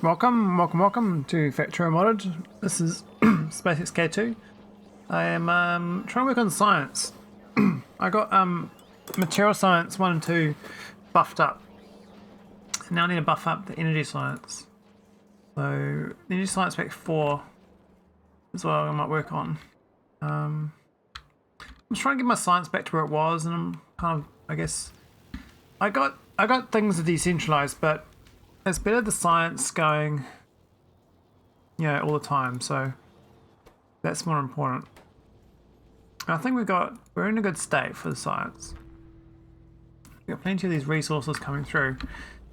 Welcome to Factorio Modded. This is SpaceX K2. I am trying to work on science. I got material science 1 and 2 buffed up. Now I need to buff up the energy science. So energy science pack 4 is what I might work on. I'm just trying to get my science back to where it was, and I'm kind of, I guess, I got things decentralized, but it's better the science going, all the time. So that's more important. I think we're in a good state for the science. We've got plenty of these resources coming through,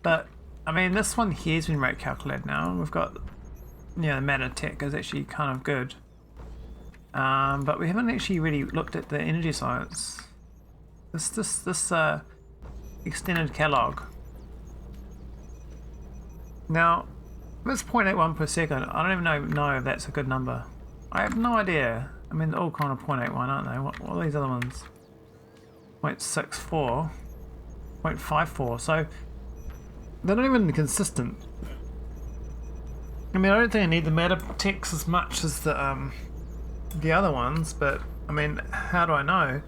but I mean, this one here's been rate calculated now. We've got, the matter tech is actually kind of good, but we haven't actually really looked at the energy science. This extended catalog. Now, it's 0.81 per second. I don't even know if that's a good number. I have no idea. I mean, they're all kind of 0.81, aren't they? What are these other ones? 0.64, 0.54. So they're not even consistent. I mean, I don't think I need the meta text as much as the other ones, but I mean, how do I know?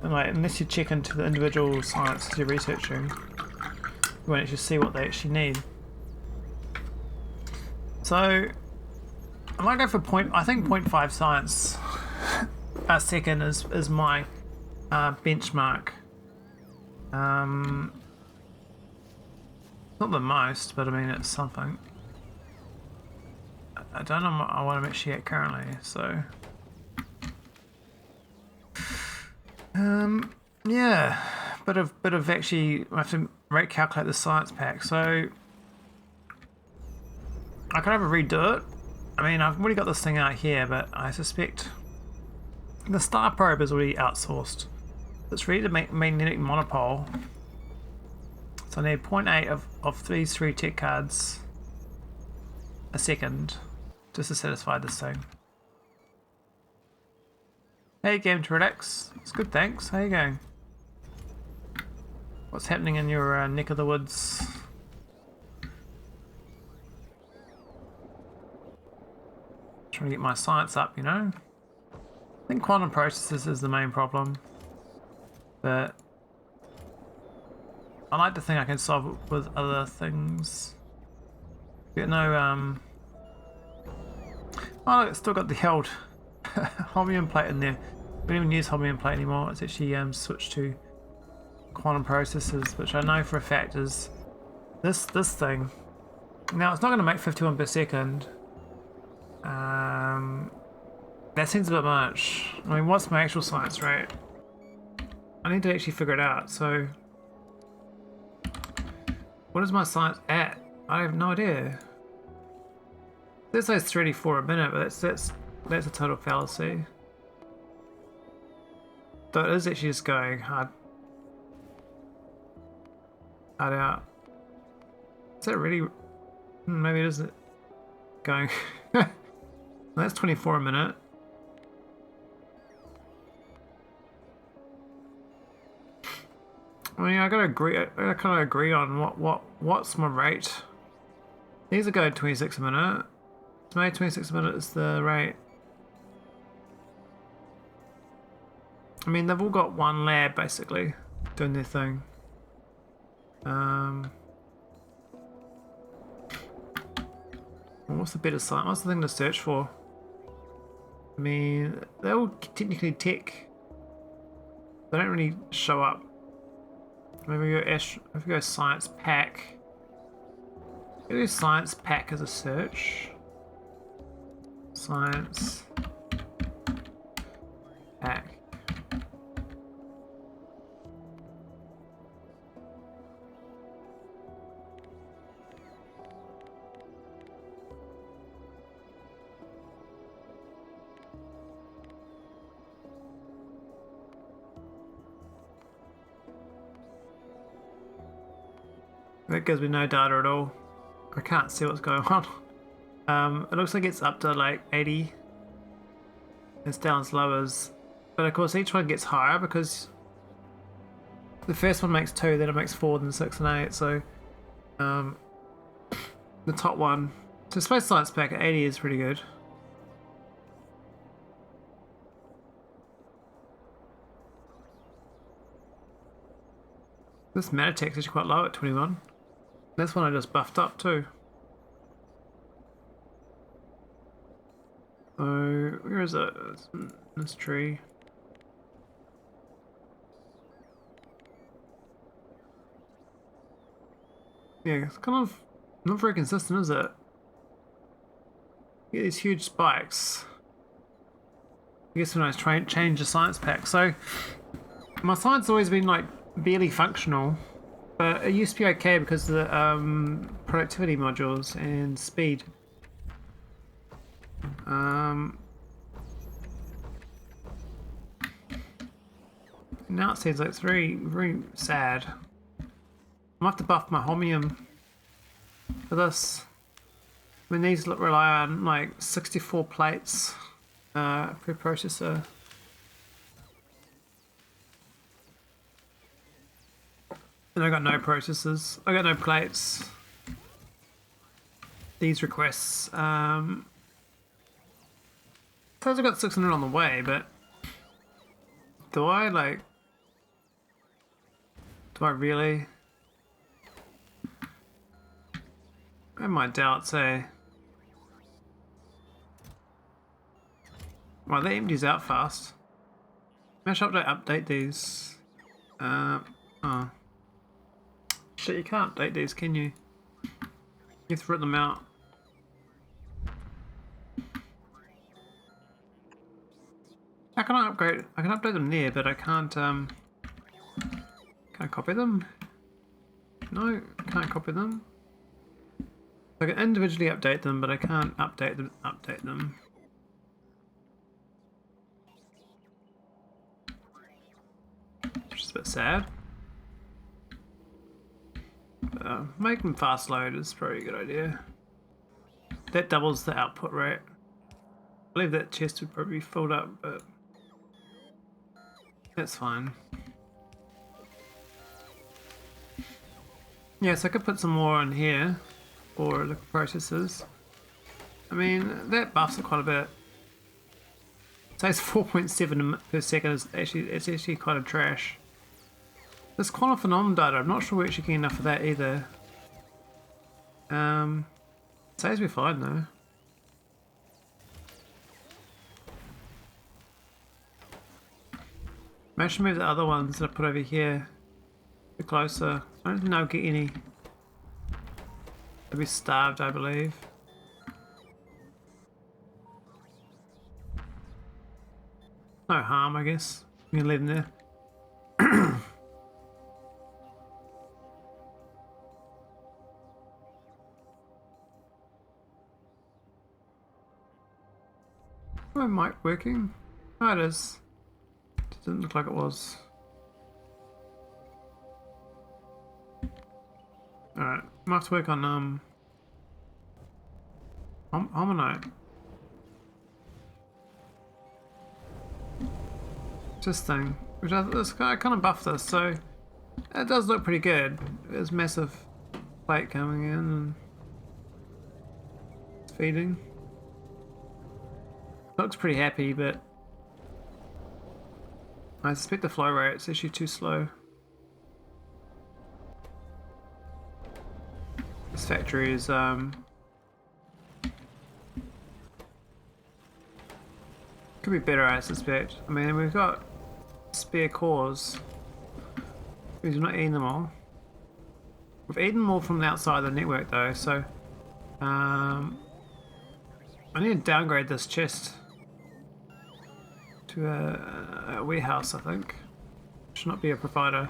And unless you check into the individual sciences you're researching, you won't actually see what they actually need. So I might go for I think 0.5 science a second is my benchmark. Not the most, but I mean it's something. I don't know what I'm actually at currently, so yeah, bit of actually I have to rate calculate the science pack, so I could have a redo it. I mean, I've already got this thing out here, but I suspect the star probe is already outsourced. It's ready to make magnetic monopole. So I need 0.8 of these 3 tech cards a second just to satisfy this thing. Hey, game to relax. It's good, thanks. How you going? What's happening in your neck of the woods? Trying to get my science up, I think quantum processes is the main problem, but I like to think I can solve it with other things. Got no oh, it's still got the old Holmium plate in there. We don't even use Holmium plate anymore. It's actually switched to quantum processes, which I know for a fact is this thing. Now it's not going to make 51 per second. That seems a bit much. I mean, what's my actual science rate? I need to actually figure it out. So, what is my science at? I have no idea. This says 34 a minute, but that's a total fallacy. So it is actually just going hard out. Is that really? Maybe it isn't going. That's 24 a minute. I mean, I kind of agree on what's my rate. These are going 26 a minute. So maybe 26 a minute is the rate. I mean, they've all got one lab basically doing their thing. What's the better site? What's the thing to search for? I mean, they're all technically tech. They don't really show up. Maybe if we go science pack. Maybe science pack as a search. Science pack. That gives me no data at all. I can't see what's going on. It looks like it's up to like 80. It's down as low as, but of course each one gets higher because the first one makes 2, then it makes 4, then 6 and 8. So The top one. So space science pack at 80 is pretty good. This matter tech is actually quite low at 21. This one I just buffed up too. So where is it? It's in this tree. Yeah, it's kind of not very consistent, is it? You get these huge spikes. I guess when I change the science pack. So my science has always been like barely functional, but it used to be okay because of the productivity modules and speed. Now it seems like it's very, very sad. I'm gonna have to buff my Holmium for this. I mean, these rely on like 64 plates per processor. And I got no processors. I got no plates. These requests. Suppose I got 600 on the way, but do I like? Do I really? I have my doubts, eh? Well, that empties out fast. Maybe I should update these. Oh. Shit, you can't update these, can you? You have to rip them out. How can I upgrade? I can update them there, but I can't, can I copy them? No, can't copy them. I can individually update them, but I can't update them. Which is a bit sad. Make them fast load is probably a good idea. That doubles the output rate. I believe that chest would probably be filled up, but that's fine. Yeah, so I could put some more in here for the processors. I mean, that buffs it quite a bit. It says 4.7 per second is actually quite a trash. This quantum phenomenon data, I'm not sure we're actually getting enough of that either. It says we're fine though. Maybe I should move the other ones that I put over here a bit closer. I don't think I'll get any. They'll be starved, I believe. No harm, I guess. You can leave them there. My mic working? Oh, it is. It didn't look like it was. Alright, I'm gonna have to work on Hominite. This thing, which I kind of buffed this, so it does look pretty good. There's massive plate coming in and it's feeding. Looks pretty happy, but I suspect the flow rate's actually too slow. This factory is could be better, I suspect. I mean, we've got spare cores. We've not eaten them all. We've eaten more from the outside of the network though, so I need to downgrade this chest to a warehouse, I think. Should not be a provider.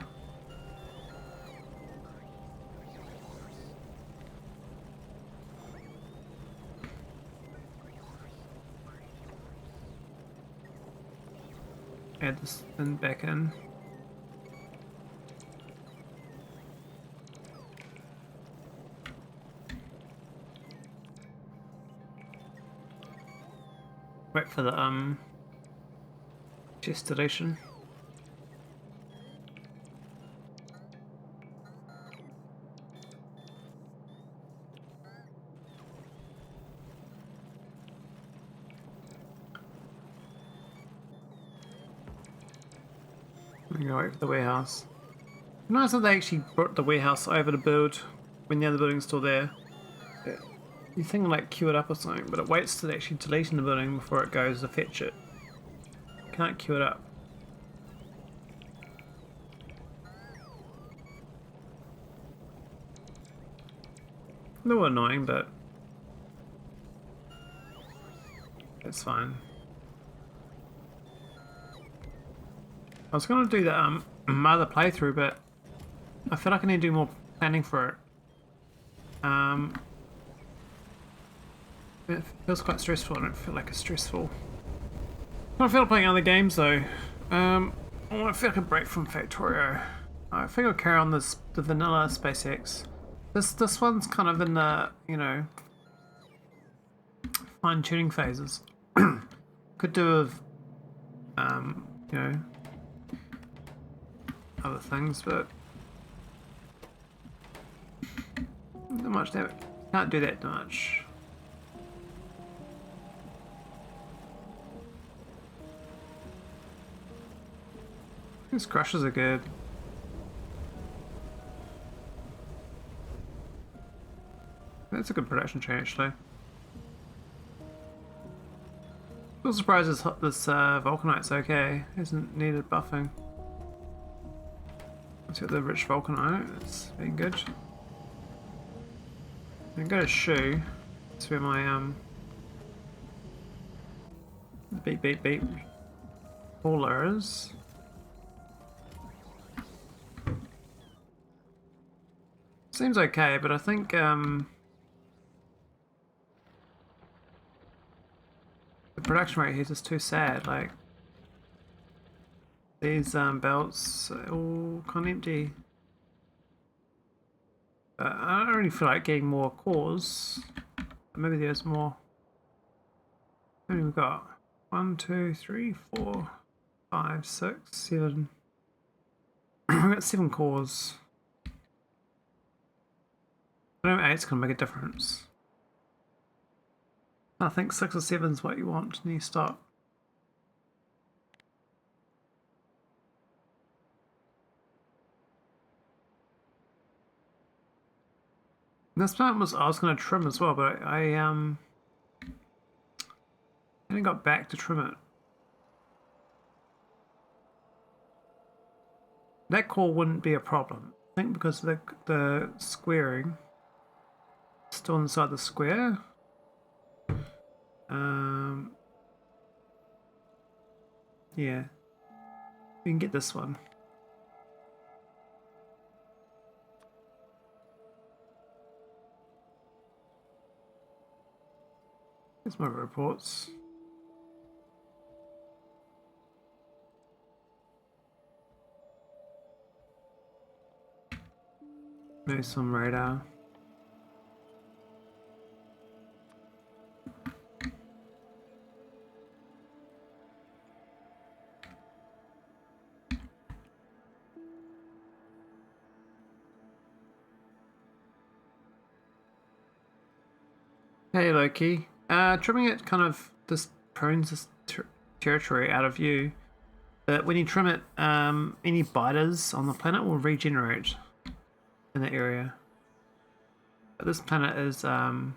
Add this thing back in. Wait for the chest deletion. I'm gonna wait for the warehouse. Nice that they actually brought the warehouse over to build when the other building's still there. You think like queue it up or something, but it waits to actually deleting the building before it goes to fetch it. You can't queue it up. A little annoying, but it's fine. I was gonna do the other playthrough, but I feel like I need to do more planning for it. It feels quite stressful. I don't feel like it's stressful. I don't feel like playing other games though. I want to feel like a break from Factorio. I think I'll carry on the vanilla SpaceX. This one's kind of in the, you know, fine tuning phases. Could do with you know, other things, but not much there. Can't do that much. These crushes are good. That's a good production tree, actually. Still surprised this vulcanite's okay. Hasn't needed buffing. Let's get the rich vulcanite. That's been good. I'm gonna shoe. That's where my beep hauler is. Seems okay, but I think the production rate here is just too sad. Like these belts are all kind of empty. I don't really feel like getting more cores. Maybe there's more. How many we got? 1, 2, 3, 4, 5, 6, 7. We've got 7 cores. I don't know if 8's gonna make a difference. I think 6 or 7 is what you want when you start. This plant was I was gonna trim as well, but I only got back to trim it. That core wouldn't be a problem. I think because the squaring still inside the square. Yeah, we can get this one. Here's my reports. Maybe some radar. Hey Loki, trimming it kind of just prunes this territory out of view, but when you trim it, any biters on the planet will regenerate in the area. But this planet is it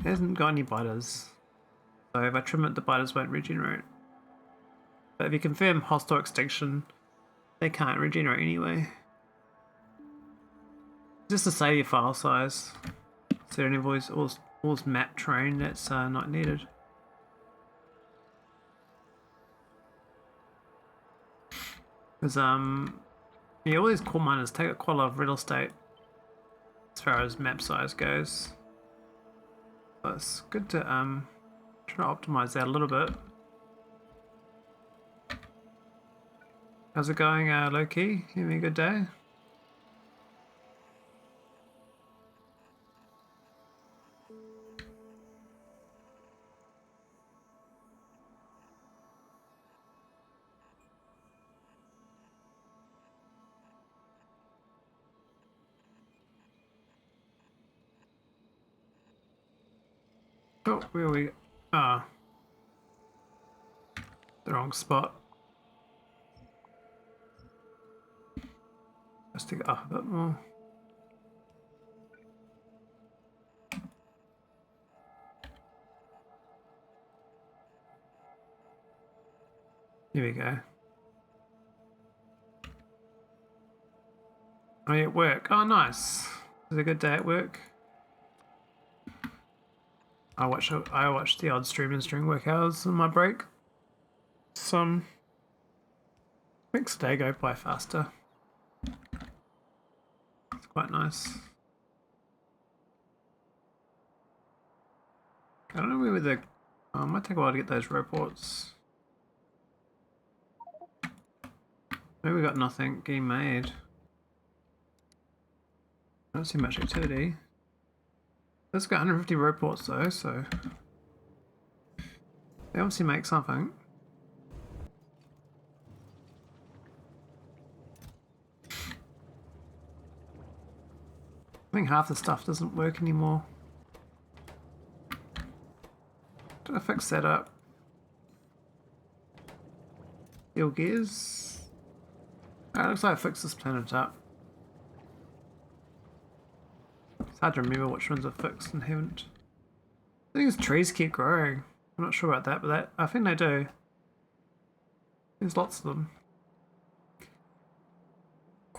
hasn't got any biters, so if I trim it, the biters won't regenerate. But if you confirm hostile extinction, they can't regenerate anyway. Just to save your file size, so you don't have all this map terrain that's not needed. Because yeah, all these core miners take up quite a lot of real estate as far as map size goes. But it's good to try to optimize that a little bit. How's it going, Loki? Having a good day? Oh, where are we? Ah. The wrong spot. Just to get up a bit more. Here we go. Oh, yeah, at work. Oh, nice. It was a good day at work. I watch the odd streamers during work hours on my break. Some makes the day go by faster. It's quite nice. I don't know where the. Oh, it might take a while to get those reports. Maybe we got nothing getting made. I don't see much activity. Let's got 150 reports though, so they obviously make something. I think half the stuff doesn't work anymore. Did I fix that up? Steel gears. Oh, it looks like I fixed this planet up. It's hard to remember which ones are fixed and haven't. I think his trees keep growing. I'm not sure about that, but I think they do. There's lots of them.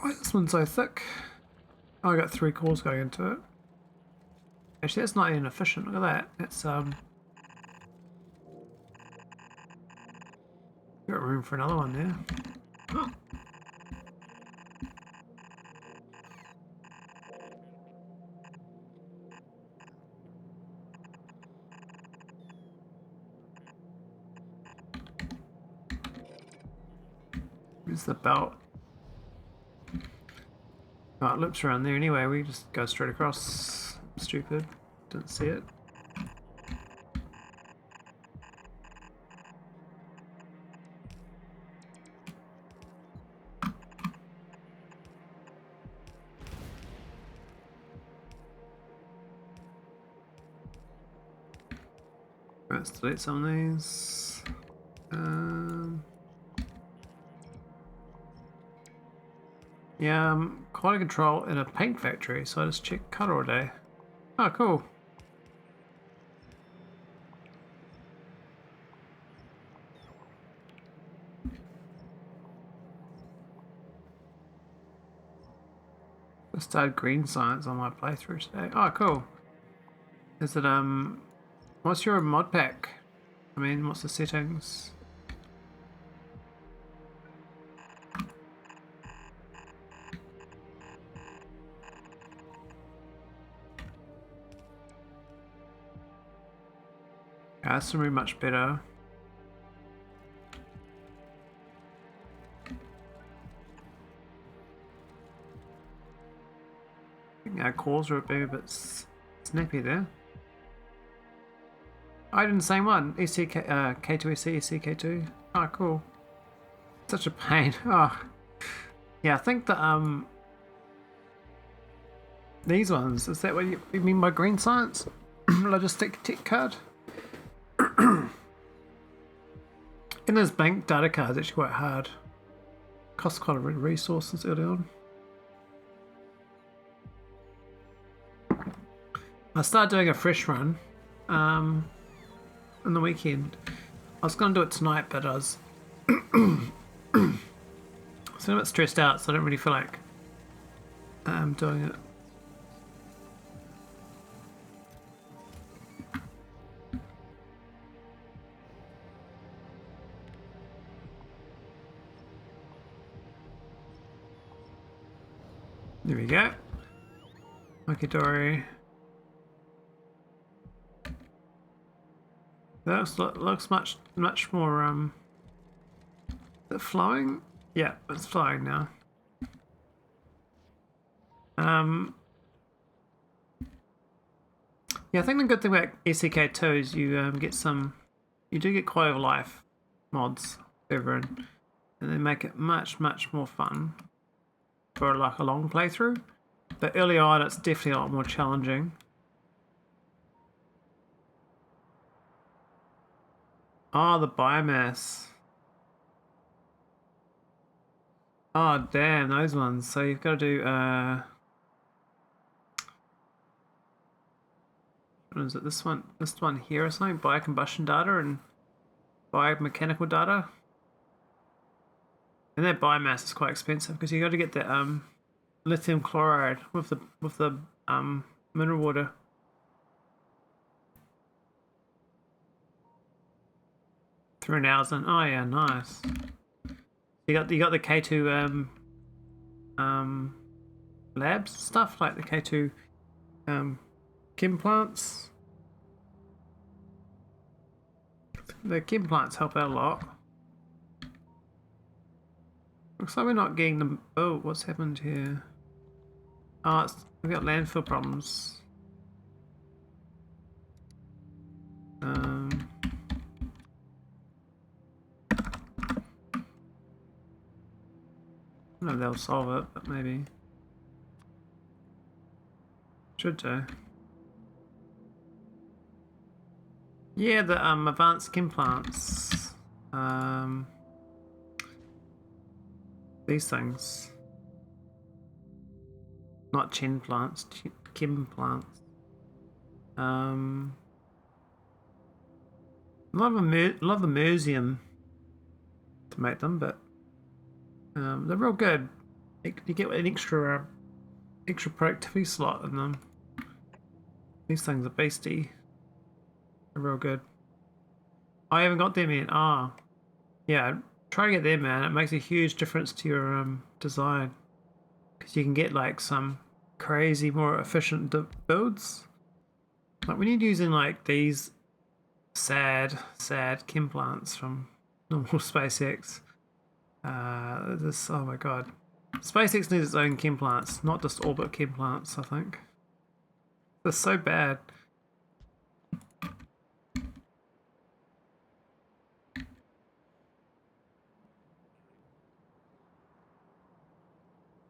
Why is this one so thick? Oh, I got 3 cores going into it. Actually, that's not even efficient. Look at that. It's got room for another one there. Here's the belt. Oh, it loops around there anyway. We just go straight across. Stupid. Didn't see it. Let's delete some of these. Yeah, quality control in a paint factory, so I just check color all day. Oh, cool. Just started green science on my playthrough today. Oh, cool. Is it, what's your mod pack? I mean, what's the settings? Yeah, that's gonna be much better. I think our cores are being a bit snappy there. I did the same one. ECK, K2EC, ECK2. Oh, cool. Such a pain. Oh. Yeah, I think that, these ones, is that what you mean by green science? Logistic tech card? In those bank data cards, actually quite hard. Costs quite a bit of resources early on. I started doing a fresh run on the weekend. I was going to do it tonight, but I was so a bit stressed out, so I don't really feel like doing it. There we go. Makidori. That looks much more is it flowing? Yeah, it's flowing now. Yeah, I think the good thing about SEK2 is you do get quality of life mods over and they make it much more fun for like a long playthrough. But early on, it's definitely a lot more challenging. Ah, the biomass. Oh damn, those ones. So you've got to do what is it? This one here or something? Biocombustion data and biomechanical data. And that biomass is quite expensive because you got to get the lithium chloride with the mineral water. $3,000. Oh yeah, nice. You got the K2 labs stuff like the K2 chem plants. The chem plants help out a lot. Looks like we're not getting them. Oh, what's happened here? Oh, we've got landfill problems. I don't know if they'll solve it, but maybe. Should do. Yeah, the advanced chem plants. These things. Not chem plants, chem plants. Love the museum to make them, but they're real good. You get an extra productivity slot in them. These things are beastie. They're real good. I haven't got them yet. Ah, yeah. Try to get them, man. It makes a huge difference to your design because you can get like some crazy, more efficient builds. Like we need using like these sad chem plants from normal SpaceX. Oh my god. SpaceX needs its own chem plants, not just orbit chem plants, I think. They're so bad.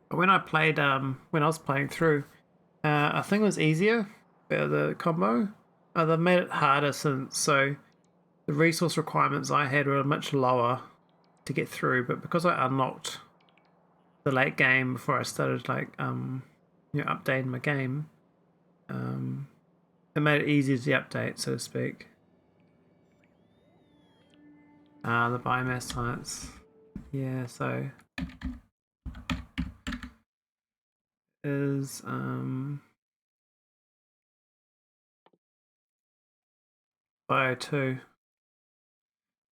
But when I played, when I was playing through, I think it was easier, the combo. They've made it harder since, so the resource requirements I had were much lower to get through, but because I unlocked the late game before I started like updating my game, it made it easier to update, so to speak. The biomass science, yeah. So is bio 2.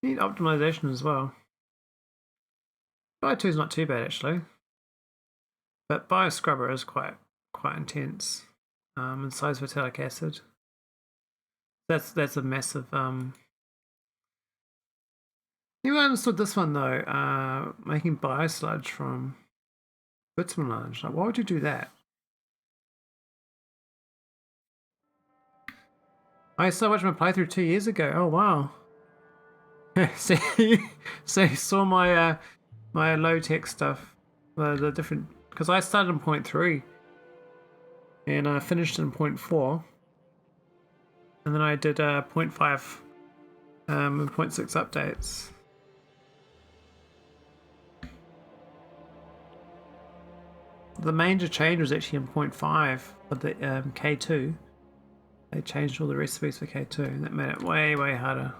Need optimization as well. Bio 2 is not too bad actually, but bio scrubber is quite intense. And so is vitalic acid. That's a massive. You understood this one though. Making bio sludge from bitumen lunge. Like, why would you do that? I so watched my playthrough 2 years ago. Oh wow. See, so you saw my my low tech stuff, the different, because I started in 0.3 and I finished in 0.4, and then I did 0.5 and 0.6 updates. The major change was actually in 0.5 for the K2. They changed all the recipes for K2 and that made it way harder.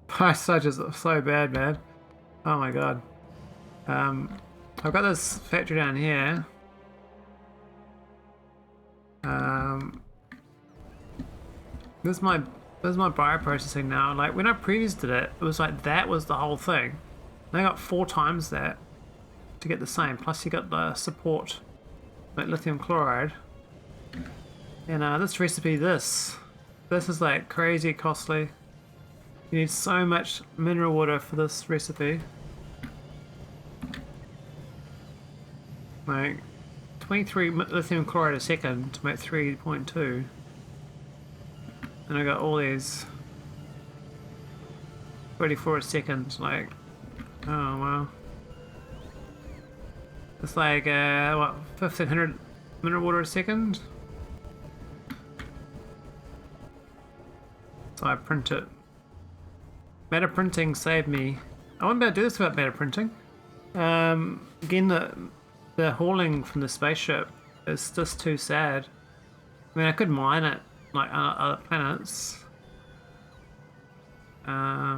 Pie sludge is so bad, man. Oh my god. I've got this factory down here. This is my bioprocessing now. Like when I previously did it, it was like that was the whole thing. And I got 4 times that to get the same. Plus you got the support, like lithium chloride. And this recipe, this is like crazy costly. You need so much mineral water for this recipe. Like 23 lithium chloride a second to make 3.2. And I got all these 34 a second, like, oh wow. It's like, what, 1500 mineral water a second? So I print it. Meta printing saved me. I wouldn't be able to do this without meta printing. Again, the hauling from the spaceship is just too sad. I mean, I could mine it like other planets. I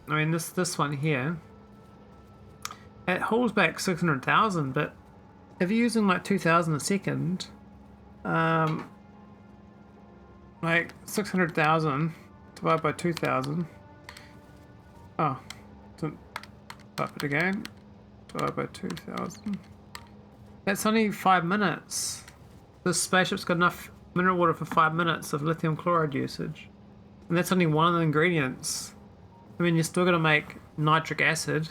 mean, this one here, it hauls back 600,000, but if you're using like 2,000 a second, like 600,000 divided by 2,000. Oh, didn't type it again. Divided by 2,000. That's only 5 minutes. This spaceship's got enough mineral water for 5 minutes of lithium chloride usage. And that's only one of the ingredients. I mean, you're still got to make nitric acid.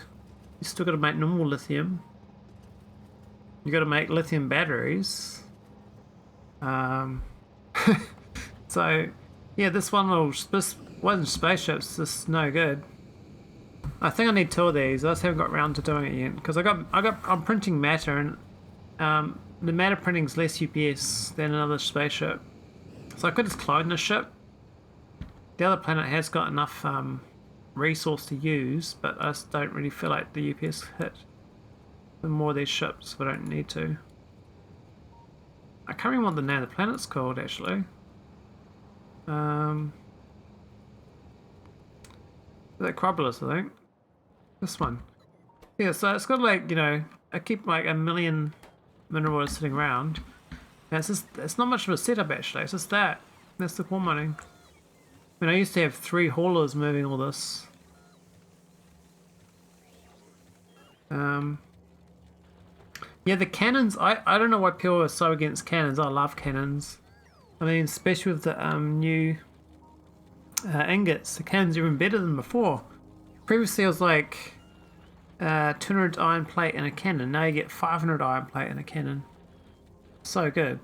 You still got to make normal lithium. You got to make lithium batteries. So, yeah, this one spaceship's just no good. I think I need 2 of these. I just haven't got around to doing it yet because I'm printing matter, and the matter printing's less UPS than another spaceship. So I could just clone the ship. The other planet has got enough resource to use, but I just don't really feel like the UPS hit the more of these ships. We don't need to. I can't remember what the name of the planet's called actually. That Acropolis, I think. This one. Yeah, so it's got like, you know, I keep like 1 million minerals sitting around. And it's not much of a setup actually, it's just that. That's the core mining. I mean, I used to have 3 haulers moving all this. Yeah, the cannons, I don't know why people are so against cannons. I love cannons. I mean, especially with the new ingots, the cannons are even better than before. Previously it was like 200 iron plate in a cannon. Now you get 500 iron plate in a cannon. So good.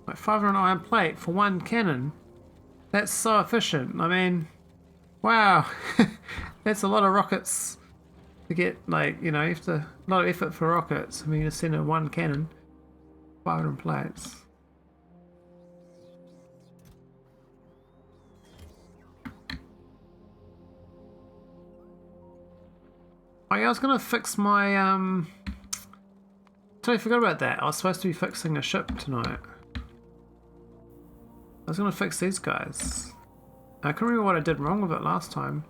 Like 500 iron plate for 1 cannon. That's so efficient. I mean, wow. That's a lot of rockets to get, like, you know, you have to, a lot of effort for rockets. I mean, you send in 1 cannon, 500 plates. Oh yeah, I was gonna fix my totally forgot about that. I was supposed to be fixing a ship tonight. I was gonna fix these guys. I can't remember what I did wrong with it last time.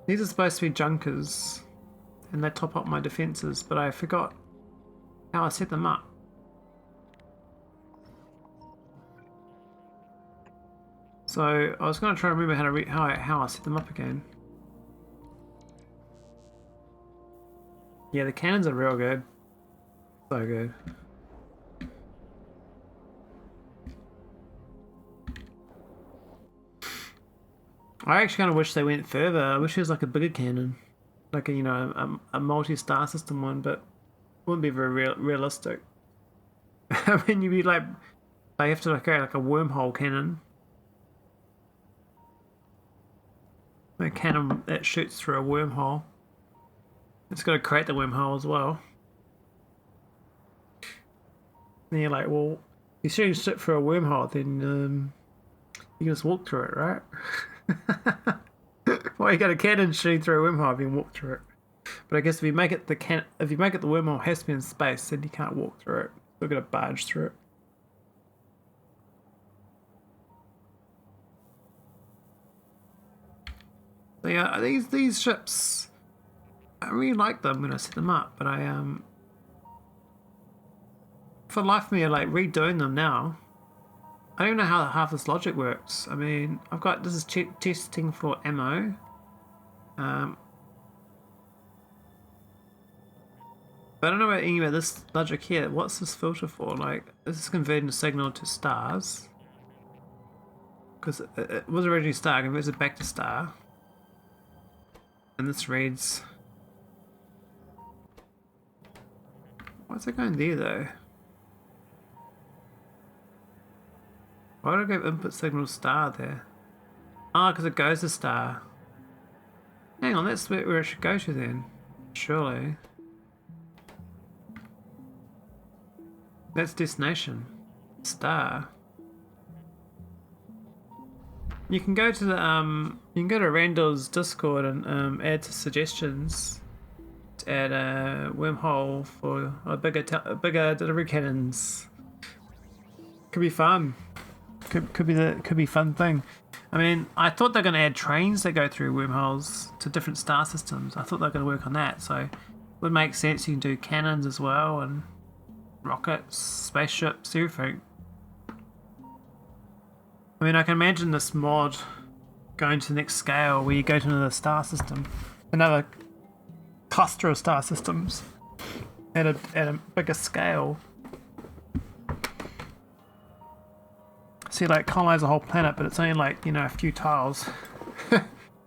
These are supposed to be junkers, and they top up my defenses, but I forgot how I set them up. So I was gonna try to remember how I set them up again. Yeah, the cannons are real good. So good. I actually kind of wish they went further. I wish it was like a bigger cannon. Like a, you know, a multi-star system one, but it wouldn't be very realistic. I mean, you'd be like, they have to create like a wormhole cannon. A cannon that shoots through a wormhole. It's got to create the wormhole as well. And you're like, well, you shoot through a wormhole, then you can just walk through it, right? Well, you got a cannon shooting through a wormhole, you can walk through it. But I guess if you make it the wormhole has to be in space, then you can't walk through it. You've got to barge through it. So yeah, these ships, I really like them when I set them up, but for life of me, I like redoing them now. I don't know how half this logic works. I mean, this is testing for ammo. But I don't know any about this logic here. What's this filter for? Like, this is converting the signal to stars. Because it was originally star, converts it back to star. And this reads... What's it going there though? Why would I go input signal star there? Ah, because it goes to star. Hang on, that's where it should go to then. Surely. That's destination. Star. You can go to the you can go to Randall's Discord and add suggestions to add a wormhole for a bigger delivery cannons. Could be fun. Could be fun thing. I mean, I thought they're going to add trains that go through wormholes to different star systems. I thought they were going to work on that, so it would make sense. You can do cannons as well, and rockets, spaceships, everything. I mean, I can imagine this mod going to the next scale where you go to another star system, another cluster of star systems at a bigger scale. So you like colonize a whole planet, but it's only like, you know, a few tiles.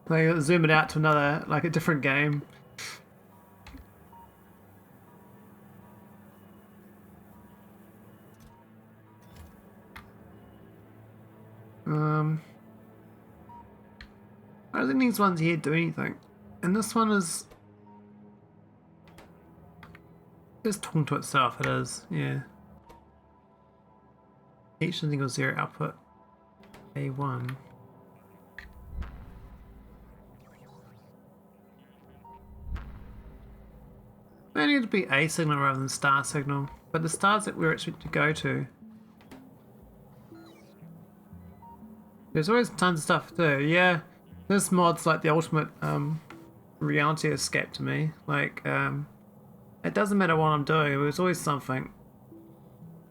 They zoom it out to another, like a different game. I don't think these ones here do anything. And this one is just talking to itself, it is, yeah. Each single zero output. A1. They need to be A signal rather than star signal. But the stars that we're expected to go to, there's always tons of stuff to do. Yeah, this mod's like the ultimate reality escape to me. Like, it doesn't matter what I'm doing, there's always something.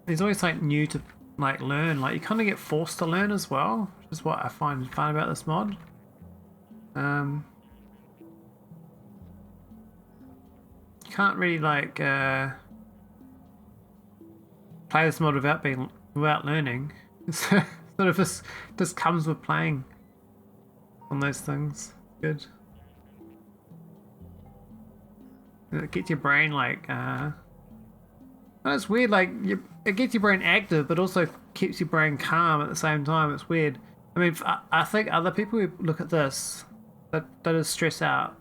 There's always something new to like learn. Like, you kind of get forced to learn as well, which is what I find fun about this mod. You can't really like play this mod without learning. It's sort of just comes with playing on those things. Good. It gets your brain like it's weird, like it gets your brain active but also keeps your brain calm at the same time. It's weird. I mean, I think other people who look at this that is stress out,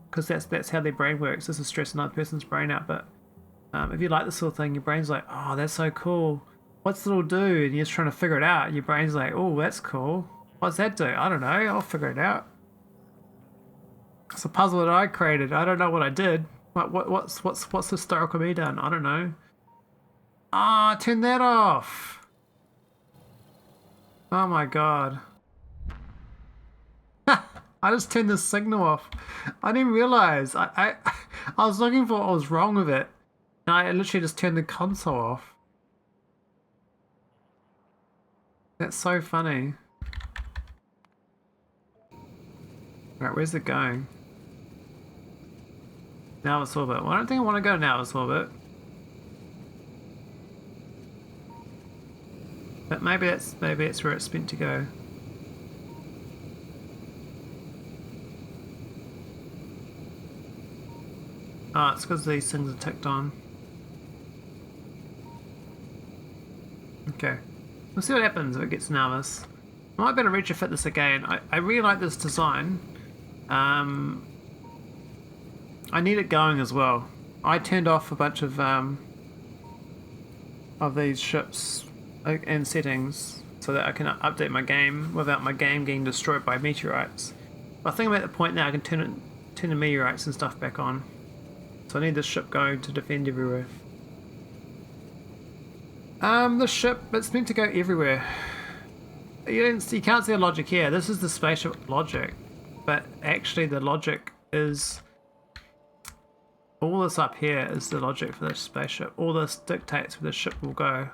because that's how their brain works. This is stress another person's brain out. But if you like this sort of thing, your brain's like, oh, that's so cool. What's it all do? And you're just trying to figure it out. Your brain's like, oh, that's cool. What's that do? I don't know. I'll figure it out. It's a puzzle that I created. I don't know what I did. What's historical me done? I don't know. Ah, turn that off. Oh my god. I just turned the signal off. I didn't realize. I was looking for what was wrong with it. And I literally just turned the console off. That's so funny. Right, where's it going? Nauvis orbit. Well, I don't think I want to go to Nauvis orbit. But maybe it's where it's meant to go. Oh, it's because these things are ticked on. Okay. We'll see what happens if it gets Nauvis. I might better retrofit this again. I really like this design. I need it going as well. I turned off a bunch of these ships and settings so that I can update my game without my game getting destroyed by meteorites. But I think I'm at the point now I can turn the meteorites and stuff back on. So I need this ship going to defend everywhere. The ship, it's meant to go everywhere. You can't see the logic here. This is the spaceship logic, but actually the logic is all this up here is the logic for this spaceship. All this dictates where the ship will go.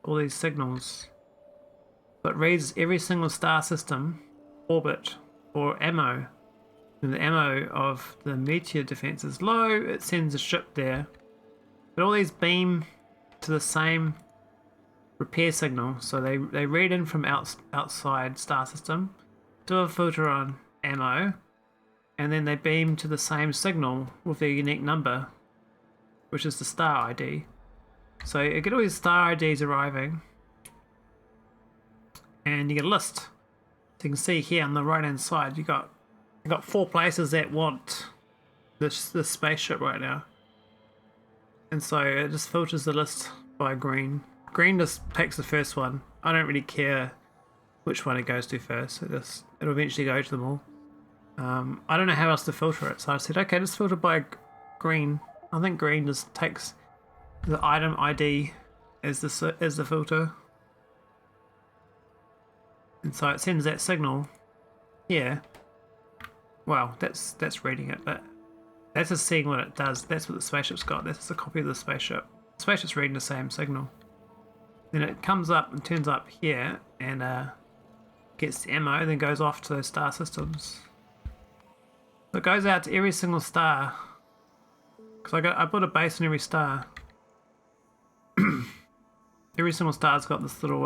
All these signals. So it reads every single star system, orbit, or ammo. When the ammo of the meteor defense is low, it sends a ship there. But all these beam to the same repair signal, so they read in from outside star system, do a filter on ammo, and then they beam to the same signal with their unique number, which is the star ID. So you get all these star IDs arriving, and you get a list. So you can see here on the right hand side, you got 4 places that want this spaceship right now, and so it just filters the list by green. Green just picks the first one. I don't really care which one it goes to first. So it'll eventually go to them all. I don't know how else to filter it, so I said, okay, just filter by green. I think green just takes the item ID as the filter, and so it sends that signal here. Well, that's reading it, but that's just seeing what it does. That's what the spaceship's got. That's just a copy of the spaceship. The spaceship's reading the same signal. Then it comes up and turns up here and gets the ammo, then goes off to those star systems. So it goes out to every single star, because I put a base on every star. Every single star's got this little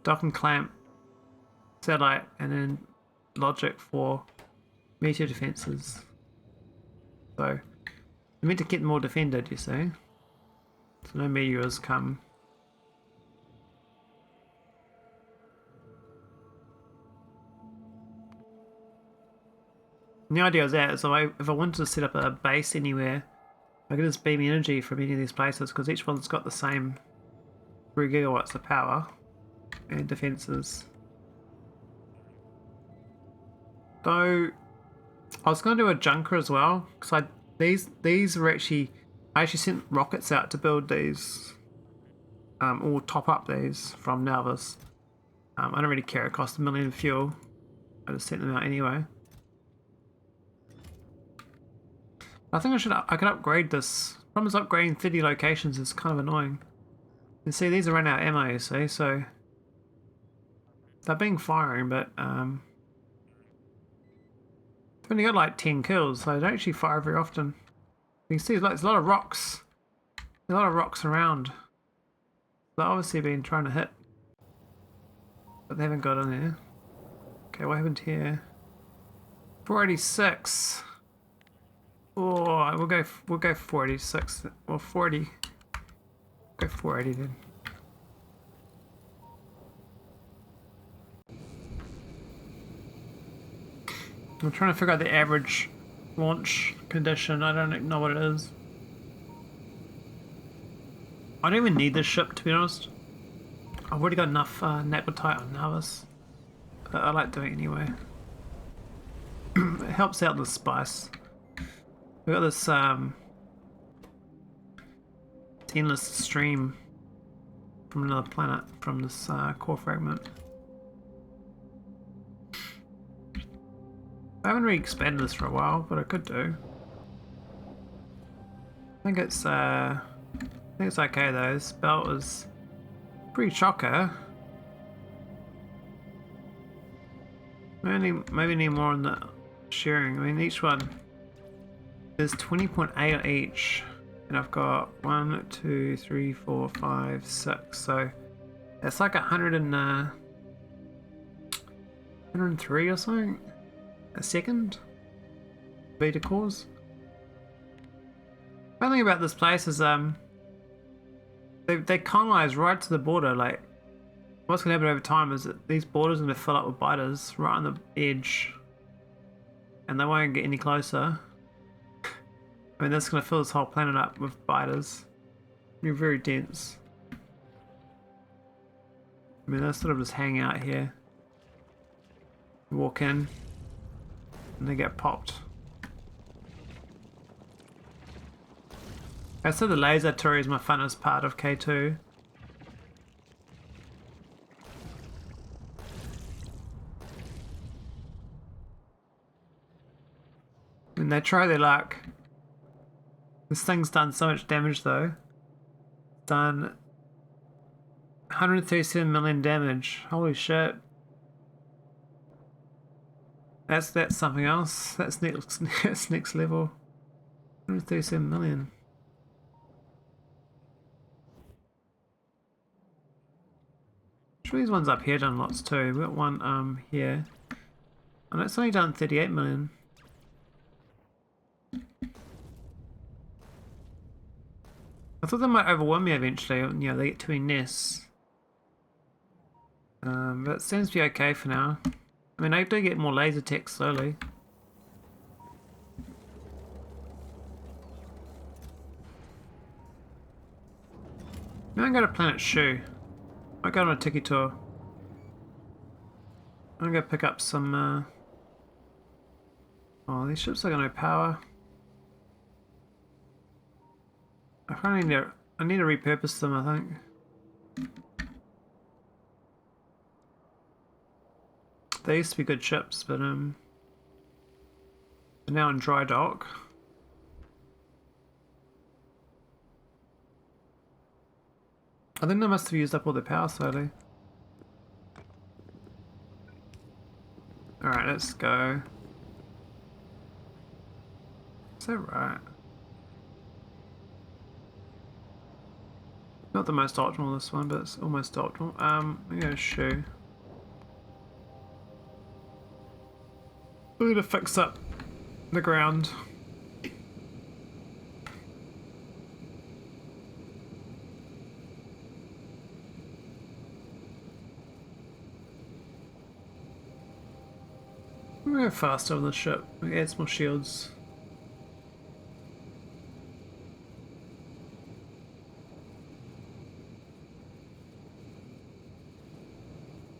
dock and clamp satellite, and then logic for meteor defenses. So we meant to get more defended, you see, so no meteors come. And the idea is that, so if I wanted to set up a base anywhere, I could just beam energy from any of these places, because each one's got the same 3 gigawatts of power and defenses. So I was going to do a junker as well, because these were actually, I actually sent rockets out to build these, or top up these from nauvis. I don't really care, it cost $1 million fuel. I just sent them out anyway. I think I could upgrade this. The problem is upgrading 30 locations is kind of annoying. You see, these are running out of ammo, you see, so they're being firing, but they've only got like 10 kills, so they don't actually fire very often. You can see there's a lot of rocks. There's a lot of rocks around. They've obviously been trying to hit, but they haven't got in there. Okay, what happened here? 486. Oh, we'll go 486. Well, 40. Go 480 then. I'm trying to figure out the average launch condition. I don't know what it is. I don't even need this ship, to be honest. I've already got enough Napatite on nauvis, but I like doing it anyway. It helps out the spice. We got this endless stream from another planet from this core fragment. I haven't really expanded this for a while, but I could do. I think it's okay though. This belt is pretty chocker. Maybe need more on the sharing. I mean, each one is 20.8 on each, and I've got 1, 2, 3, 4, 5, 6. So it's like 103 or something a second beta cores. The thing about this place is they colonize right to the border. Like, what's going to happen over time is that these borders are going to fill up with biters right on the edge, and they won't get any closer. I mean, that's going to fill this whole planet up with biters. They're very dense. I mean, they sort of just hang out here. Walk in, and they get popped. I said the laser tour is my funnest part of K2. And they try their luck. This thing's done so much damage though. Done 137 million damage. Holy shit. That's something else. That's next level. 137 million. Sure, these ones up here done lots too. We've got one here. And it's only done 38 million. I thought they might overwhelm me eventually, you know, they get too many nests. But it seems to be okay for now. I mean, I do get more laser tech slowly. Now I'm going to Planet Shu. I go on a tiki tour. I'm gonna pick up some. Oh, these ships are gonna power. I need to repurpose them, I think. They used to be good ships, but they're now in dry dock. I think they must have used up all their power slowly. Alright, let's go. Is that right? Not the most optimal this one, but it's almost optimal. I'm gonna shoe. We need to fix up the ground. We'll go faster on the ship. We add some more shields.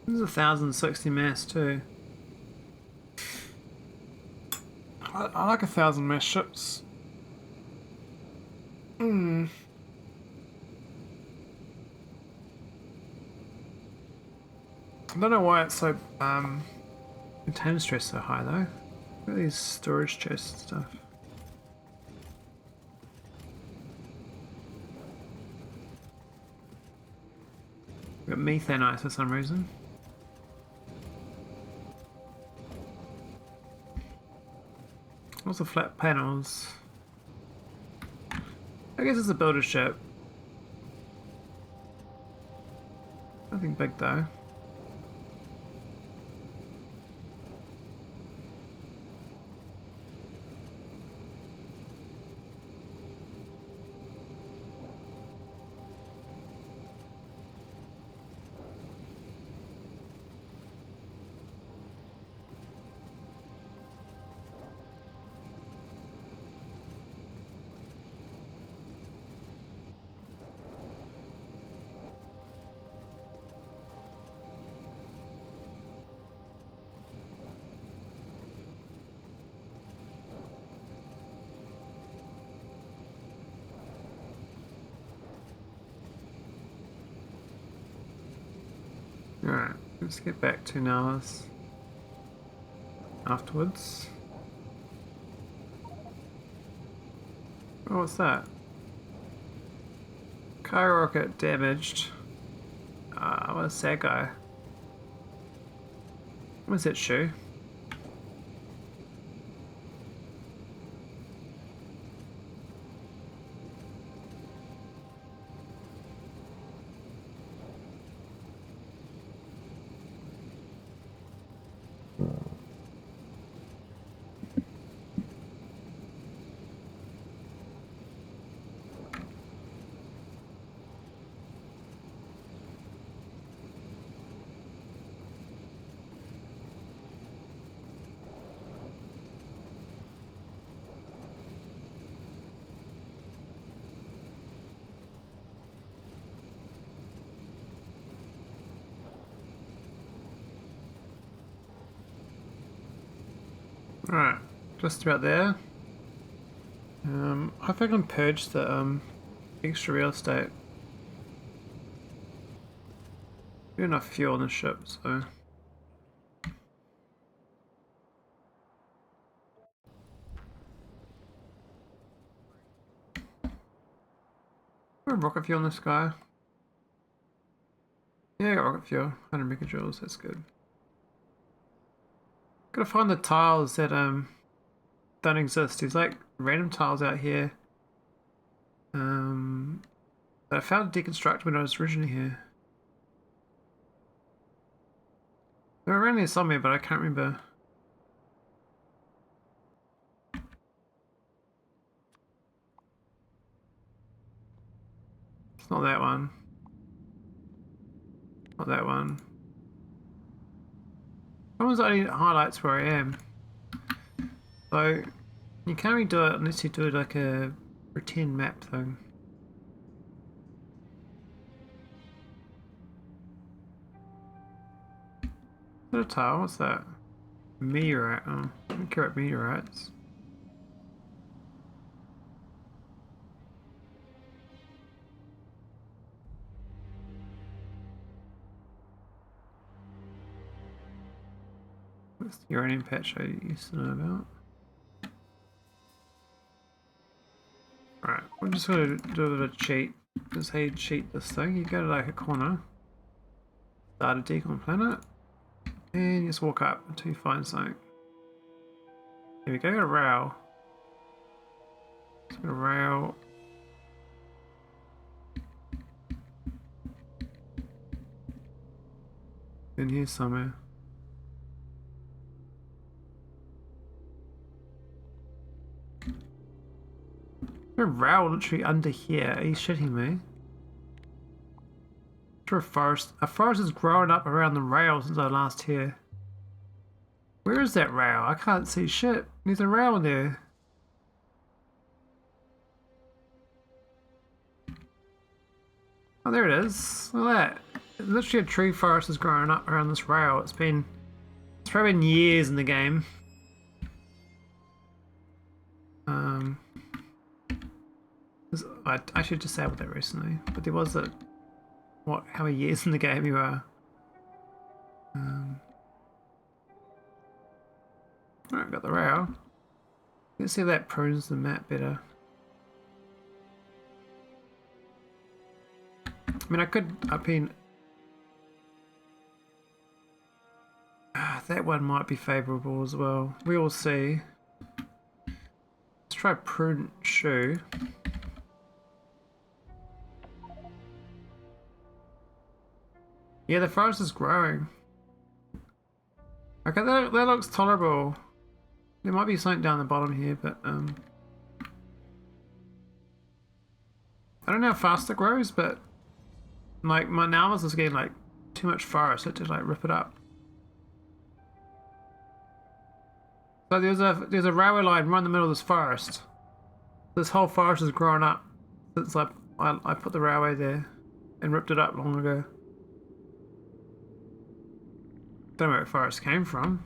This is 1060 mass too. I like 1000 mass ships. I don't know why it's so container stress so high though. Look at these storage chests and stuff. We've got methane ice for some reason. Lots of flat panels. I guess it's a builder ship. Nothing big though. Alright, let's get back to nauvis afterwards. Oh, what's that? Skyrocket damaged. What's that guy? What's that shoe? Alright, just about there. I think I can purge the extra real estate. Got enough fuel on the ship, so. Got rocket fuel in the sky. Yeah, I got rocket fuel, 100 megajoules, that's good. Gotta find the tiles that don't exist. There's like random tiles out here. That I found deconstruct when I was originally here. They were around here somewhere, but I can't remember. It's not that one. Not that one. That one's only highlights where I am. So you can't really do it unless you do like a pretend map thing. Got a tile, what's that? Meteorite, oh, I don't care about meteorites. What's the uranium patch I used to know about? Alright, we're just gonna do a bit of cheat. Just how you cheat this thing. You go to like a corner, start a decon planet, and you just walk up until you find something. Here we go, got a rail. Just got a rail. In here somewhere. There's a rail literally under here. Are you shitting me? A forest. A forest is growing up around the rail since I last here. Where is that rail? I can't see shit. There's a rail there. Oh, there it is. Look at that. Literally a tree forest is growing up around this rail. It's probably been years in the game. I should disabled that recently, but there was a how many years in the game you are. Alright, got the rail. Let's see if that prunes the map better. I mean, I could up in. That one might be favourable as well. We will see. Let's try prudent shoe. Yeah, the forest is growing. Okay, that looks tolerable. There might be something down the bottom here, but I don't know how fast it grows, but like my nauvis is getting like too much forest, so to like rip it up. So there's a railway line right in the middle of this forest. This whole forest has grown up since I put the railway there and ripped it up long ago. Don't know where the forest came from.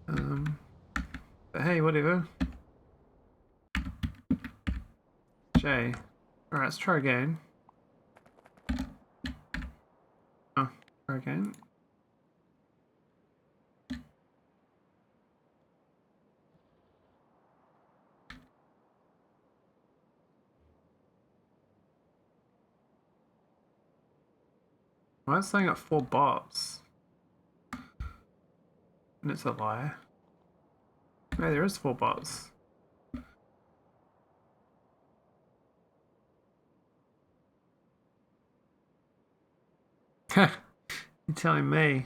But hey, whatever. J. Alright, let's try again. Oh, try again. Why is this thing got 4 bots? And it's a lie. No, there is 4 bots. You're telling me.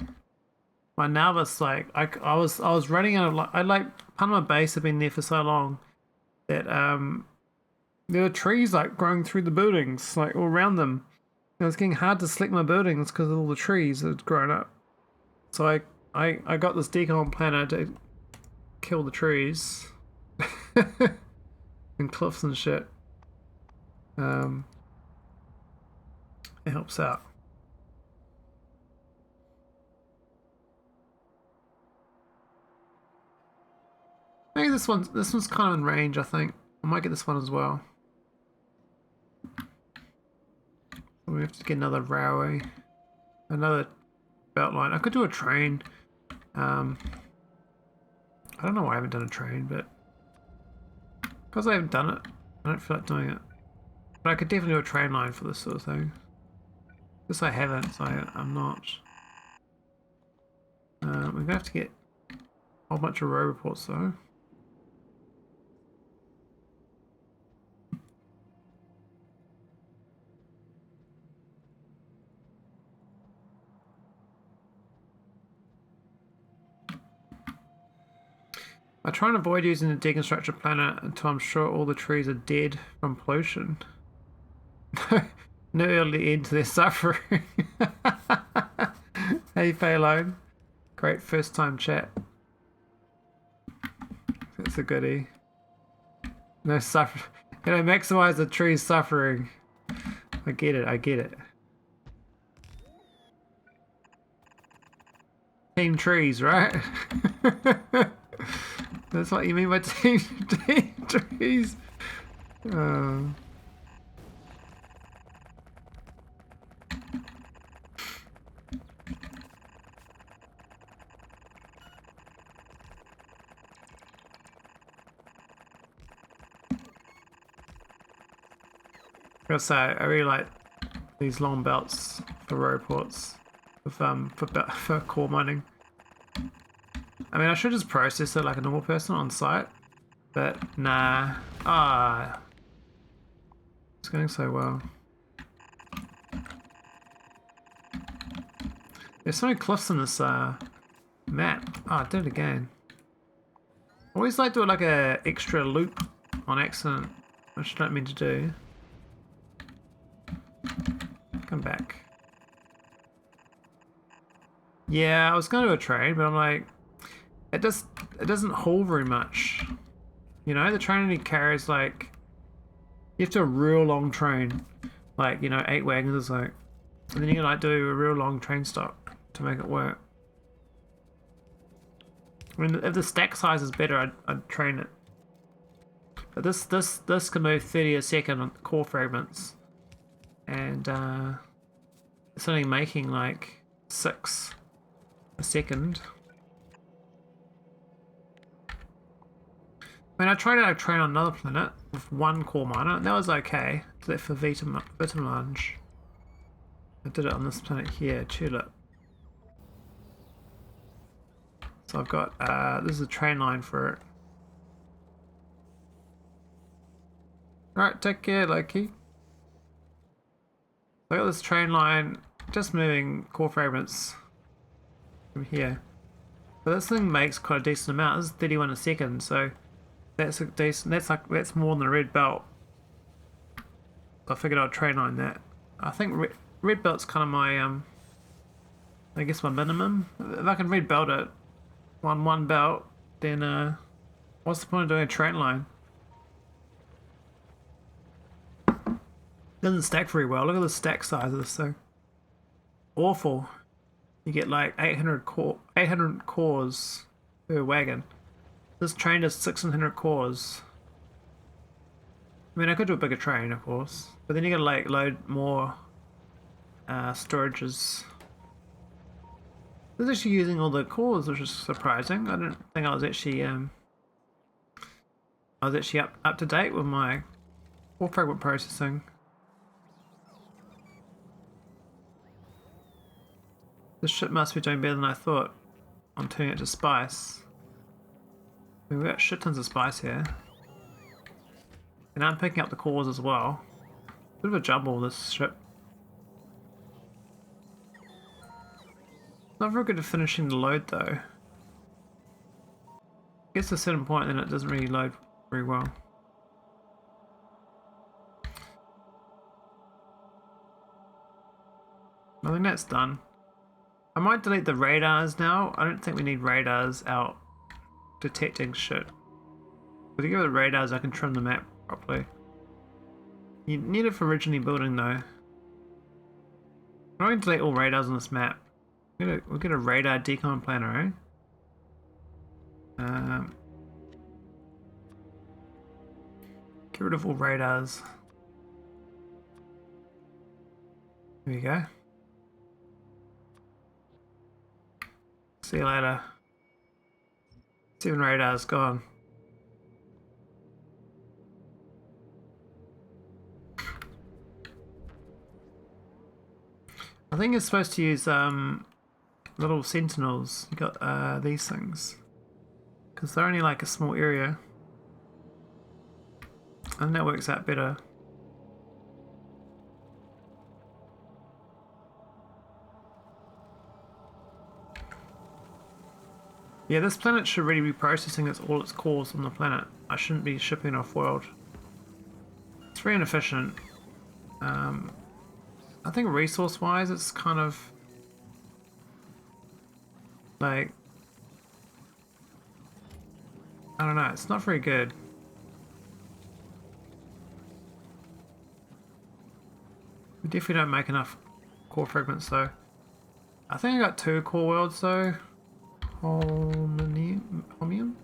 My nauvis, like I was running out of I like part of my base had been there for so long that there were trees like growing through the buildings, like all around them. It was getting hard to select my buildings because of all the trees that had grown up. So I got this decon planner to kill the trees and cliffs and shit. It helps out. Maybe this one's kind of in range. I think I might get this one as well. We have to get another railway, another belt line. I could do a train. I don't know why I haven't done a train, but because I haven't done it, I don't feel like doing it. But I could definitely do a train line for this sort of thing. This I haven't, so I'm not. We're gonna have to get a whole bunch of row reports though. I try and avoid using the deconstructor planner until I'm sure all the trees are dead from pollution. No early end to their suffering. Hey Phaelone. Great first time chat. That's a goodie. No suffer. You know, maximize the tree's suffering. I get it, I get it. Team trees, right? That's what you mean by team trees. Uh, I gotta say, I really like these long belts for roports for core mining. I mean, I should just process it like a normal person on site, but nah. It's going so well. There's so many cliffs in this map. I did it again. I always like to do like a extra loop on accident, which I don't mean to do. Come back. Yeah, I was going to do a train, but I'm like, it doesn't haul very much. You know, the train only carries like, you have to do a real long train, like, you know, 8 wagons or so. And then you can like do a real long train stop to make it work. I mean, if the stack size is better, I'd train it. But this can move 30 a second on core fragments, and it's only making like 6 a second. I mean, I tried out a train on another planet with 1 core miner, and that was okay, except for Vitamelange. I did it on this planet here, Tulip. So I've got, this is a train line for it. Alright, take care, Loki. I got this train line, just moving core fragments from here. But this thing makes quite a decent amount. This is 31 a second, so that's a decent. That's more than a red belt. I figured I'd train line that. I think red belt's kind of my I guess my minimum. If I can red belt it on one belt, then what's the point of doing a train line? Doesn't stack very well. Look at the stack size of this thing. Awful. You get like 800 cores per wagon. This train does 600 cores. I mean, I could do a bigger train, of course, but then you gotta like load more storages. This is actually using all the cores, which is surprising. I didn't think I was actually up to date with my core fragment processing. This ship must be doing better than I thought on turning it to spice. We've got shit tons of spice here. And I'm picking up the cores as well. Bit of a jumble, this ship. Not very good at finishing the load though. Gets to a certain point then it doesn't really load very well. I think that's done. I might delete the radars now. I don't think we need radars out detecting shit. But to give it the radars, I can trim the map properly. You need it for originally building though. I'm not going to delete all radars on this map. We'll get a radar decon planner, eh? Get rid of all radars. There we go. See you later. 7 radars gone. I think it's supposed to use little sentinels. You got these things because they're only like a small area, and that works out better. Yeah, this planet should really be processing all its cores on the planet. I shouldn't be shipping off world. It's very inefficient. I think resource-wise, it's kind of like, I don't know. It's not very good. We definitely don't make enough core fragments though. I think I got 2 core worlds though. Holmium.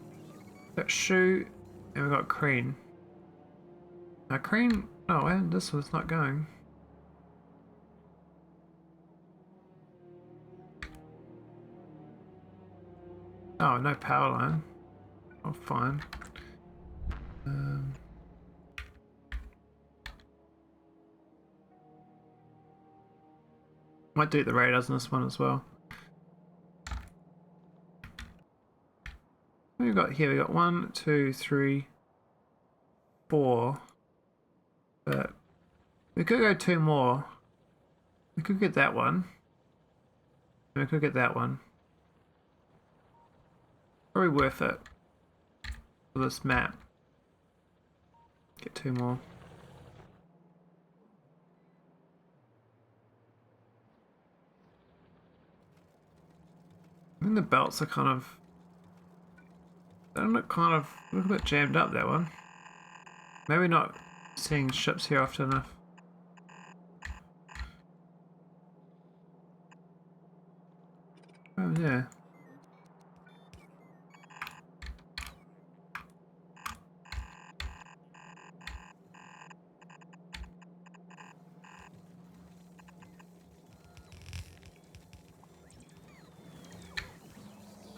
Got shoe, and we've got crean. Now crean. Oh, and this was not going. Oh, no power line. Oh, fine. Might do the radars on this one as well. What have we got here? We got 1, 2, 3, 4. But we could go 2 more. We could get that one. And we could get that one. Probably worth it for this map. Get 2 more. I think the belts are kind of. They look kind of a little bit jammed up, that one. Maybe not seeing ships here often enough. Oh yeah.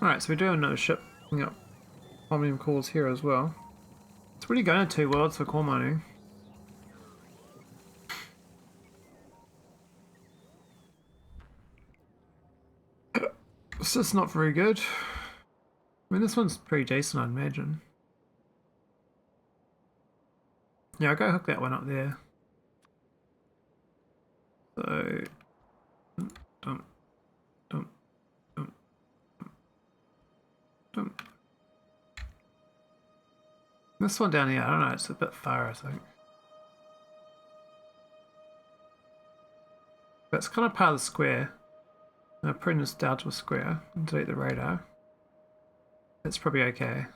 Alright, so we're doing another ship picking up Holmium cores here as well. It's really going to 2 worlds for core mining. It's just not very good. I mean, this one's pretty decent, I'd imagine. Yeah, I'll go hook that one up there. So, dump, dump, dump, dump. This one down here, I don't know, it's a bit far, I think. But it's kind of part of the square. I'll print this down to a square and delete the radar. That's probably okay.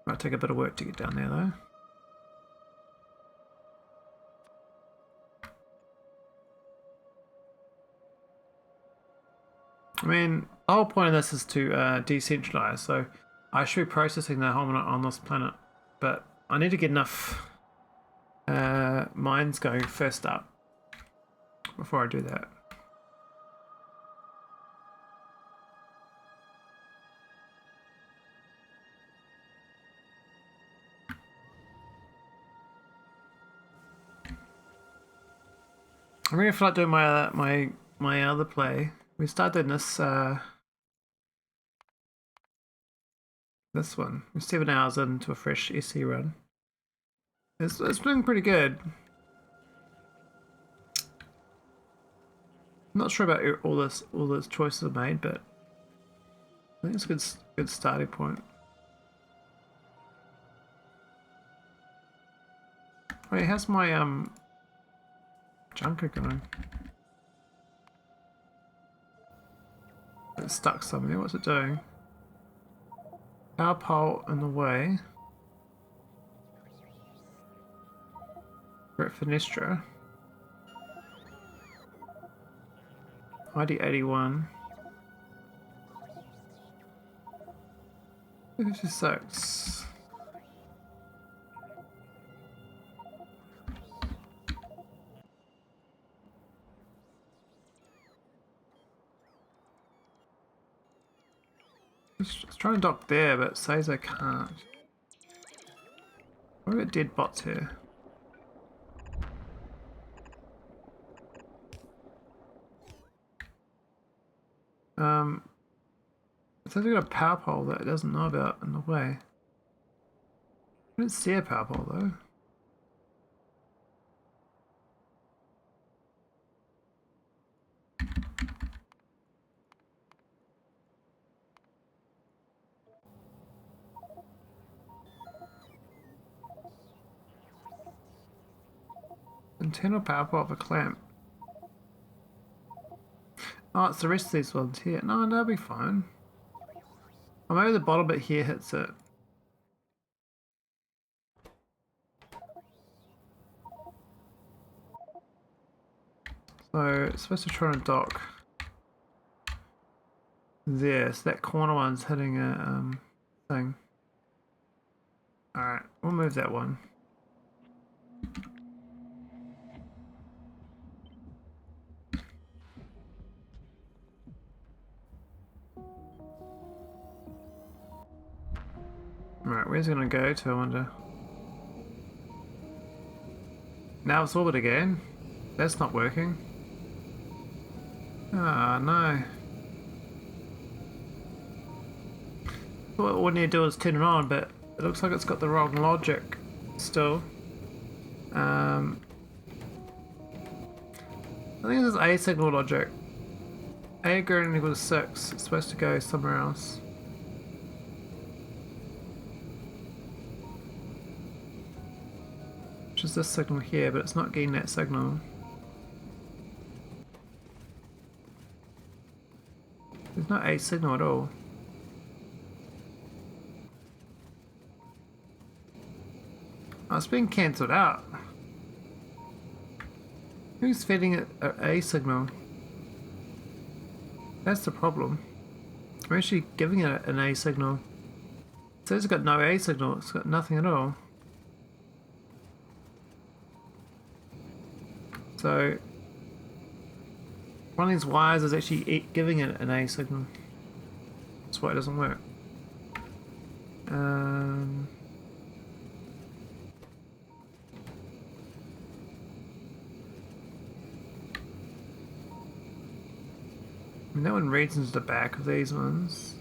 Might take a bit of work to get down there though. I mean, the whole point of this is to decentralize, so I should be processing the Holmium on this planet, but I need to get enough mines going first up before I do that. I really feel like doing my other play. We started this this one. We're 7 hours into a fresh SE run. It's doing pretty good. I'm not sure about all those choices I made, but I think it's a good starting point. Wait, how's my junker going? It's stuck somewhere. What's it doing? Power pole in the way. We're at Fenestra. ID 81. 56. Let's try and dock there, but it says I can't. What about dead bots here? It says we got a power pole that it doesn't know about in the way. I don't see a power pole though. Internal power pole of a clamp. Oh, it's the rest of these ones here. No, that'll be fine. Oh, maybe the bottom bit here hits it. So it's supposed to try and dock there, so that corner one's hitting a thing. Alright, we'll move that one. Alright, where's it gonna go to, I wonder? Now it's orbit again. That's not working. Ah, no. What we need to do is turn it on, but it looks like it's got the wrong logic still. I think this is A signal logic. A greater than or equal to 6. It's supposed to go somewhere else. Which is this signal here, but it's not getting that signal. There's no A signal at all. Oh, it's being cancelled out. Who's feeding it an A signal? That's the problem. We're actually giving it an A signal. It says it's got no A signal, it's got nothing at all. So one of these wires is actually giving it an A signal. That's why it doesn't work. I mean, that one reads into the back of these ones.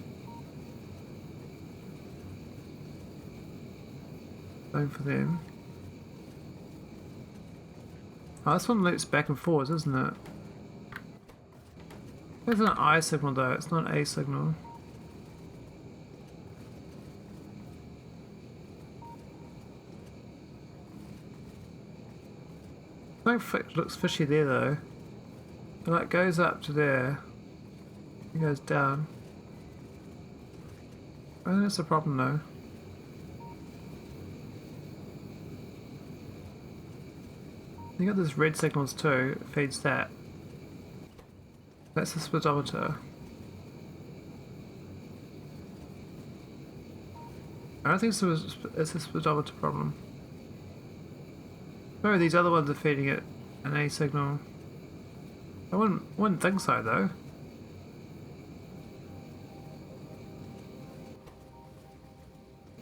Same for them. Oh, this one loops back and forwards, isn't it? There's an I signal though, it's not an A signal. Something looks fishy there though. It like goes up to there. It goes down. I think that's the problem though. You got these red signals too, it feeds that. That's the speedometer. I don't think it's a speedometer problem. Maybe these other ones are feeding it an A signal. I wouldn't think so though.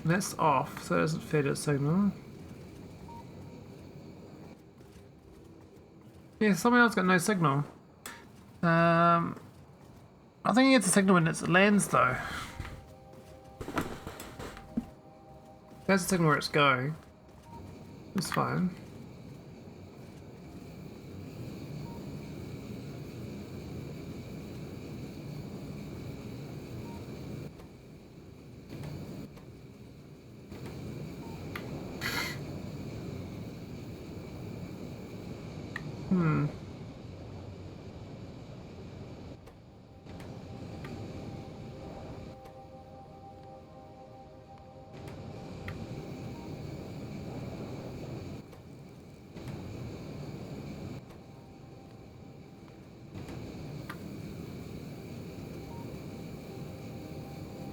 And that's off, so it doesn't feed a signal. Yeah, something else got no signal. I think it gets a signal when it lands though. That's the signal where it's going. It's fine.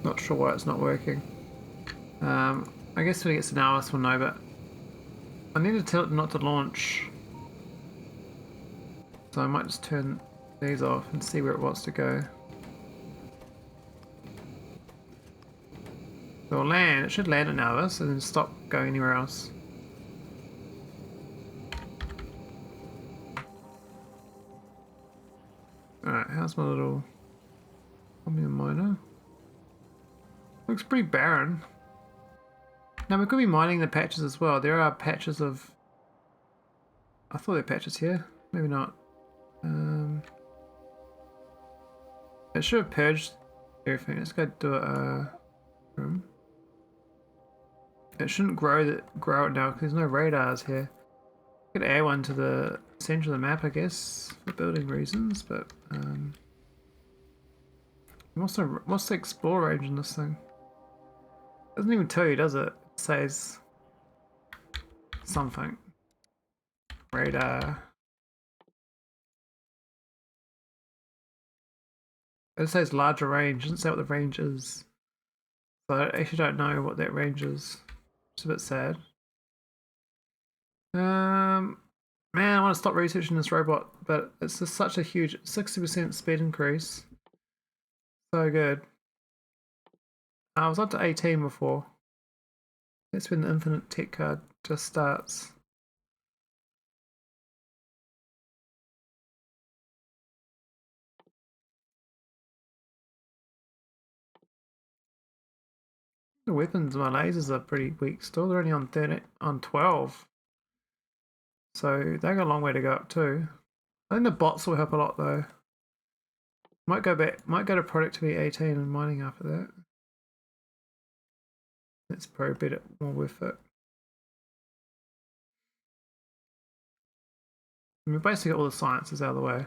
Not sure why it's not working. I guess when it gets an hours we'll know, but I need to tell it not to launch. So I might just turn these off and see where it wants to go. So it'll land, it should land at Nauvis and then stop going anywhere else. Alright, how's my little Holmium miner? Looks pretty barren. Now we could be mining the patches as well. There are patches of... I thought there were patches here. Maybe not. It should have purged everything. Let's go do a room. It shouldn't grow it now because there's no radars here. Could add one to the center of the map, I guess, for building reasons. But what's the explore range in this thing? Doesn't even tell you, does it? It says something. Radar. It says larger range. It doesn't say what the range is. So I actually don't know what that range is. It's a bit sad. Man, I want to stop researching this robot, but it's just such a huge 60% speed increase. So good. I was up to 18 before. That's when the infinite tech card just starts. The weapons, my lasers are pretty weak still. They're only on 30, on 12. So they got a long way to go up too. I think the bots will help a lot though. Might go to productivity 18 and mining after that. That's probably a bit more worth it. We basically got all the sciences out of the way.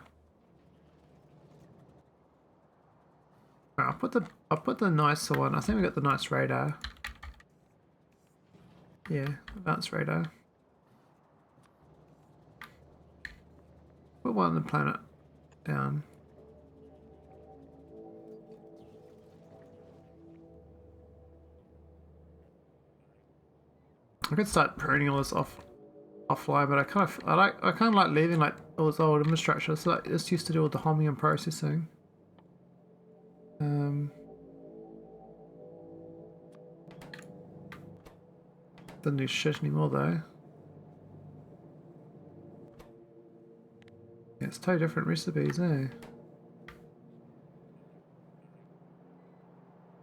Right, I'll put the nicer one. I think we got the nice radar. Yeah, advanced radar. Put one on the planet down. I could start pruning all this offline, but I kind of like leaving like all this old infrastructure. So like this used to do all the Holmium processing. Doesn't do shit anymore though. Yeah, it's totally different recipes, eh?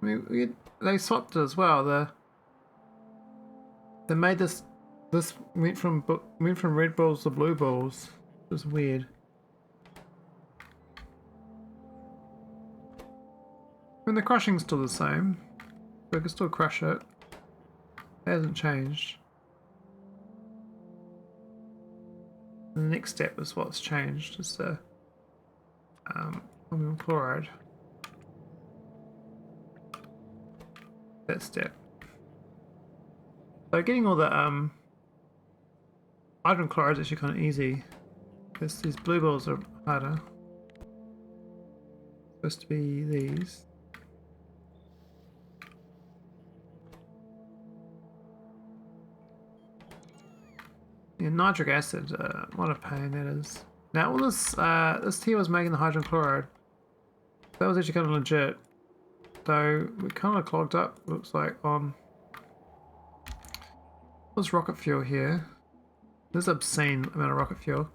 I mean, they swapped it as well. They made this went from red balls to blue balls. It was weird. I mean, the crushing's still the same. We can still crush it. It hasn't changed. And the next step is what's changed. Is the aluminum chloride. That step. So getting all the hydrogen chloride is actually kind of easy. Because these blue balls are harder. Supposed to be these. Yeah, nitric acid, what a pain that is. Now all this here was making the hydrogen chloride. That was actually kind of legit. Though we kind of clogged up, looks like, on this rocket fuel here. There's an obscene amount of rocket fuel.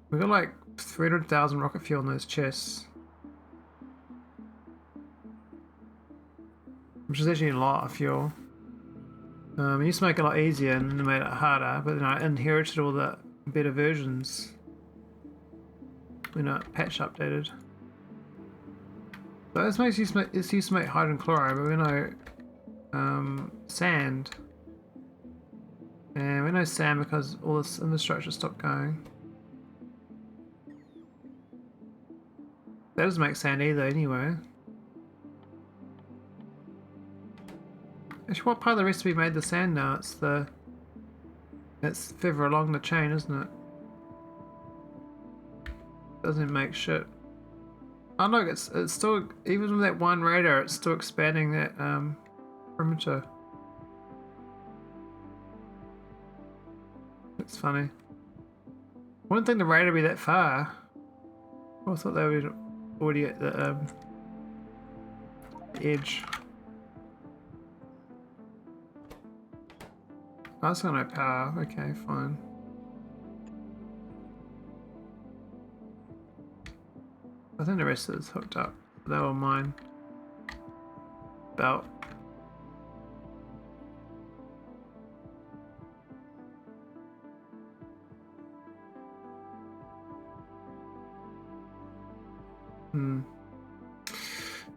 We got like 300,000 rocket fuel in those chests. Which is actually a lot of fuel. It used to make it a lot easier and then made it harder, but then I inherited all the better versions. When it patch updated. So this used to make hydrogen chloride, but we know sand. And we know sand because all this infrastructure stopped going. That doesn't make sand either anyway. Actually, what part of the recipe made the sand now? It's further along the chain, isn't it? Doesn't make shit. Oh look, it's still, even with that one radar, it's still expanding that perimeter. It's funny. I wouldn't think the radar would be that far. I thought they would already at the edge. Oh, that's got no power. Okay, fine. I think the rest of it's hooked up. They were mine. Belt.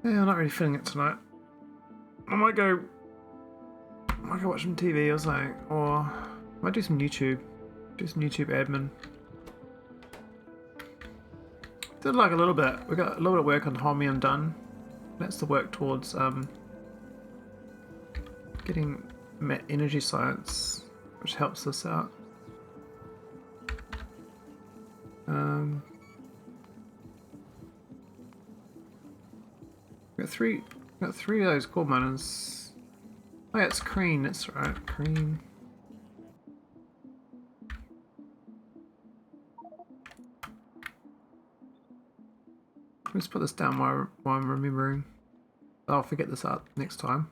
Yeah, I'm not really feeling it tonight. I might go watch some TV or something, or I might do some YouTube. Do some YouTube admin. Did like a little bit. We got a little bit of work on Holmium done. That's the work towards getting energy science, which helps us out. Got three of those coal miners. Oh yeah, it's crean, that's right, crean. Let's put this down while I'm remembering. I'll forget this up next time.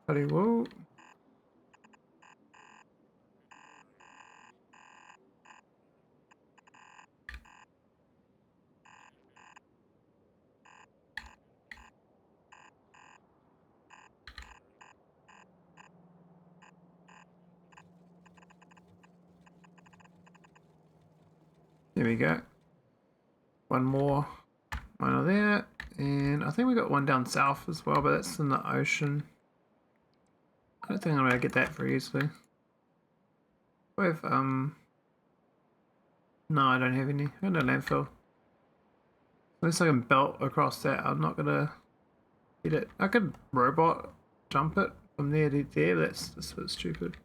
Bloody whoa. There we go. One more miner there. And I think we got one down south as well, but that's in the ocean. I don't think I'm gonna get that very easily. With no, I don't have any. I got no landfill. Unless I can belt across that, I'm not gonna get it. I could robot jump it from there to there, but that's a bit stupid.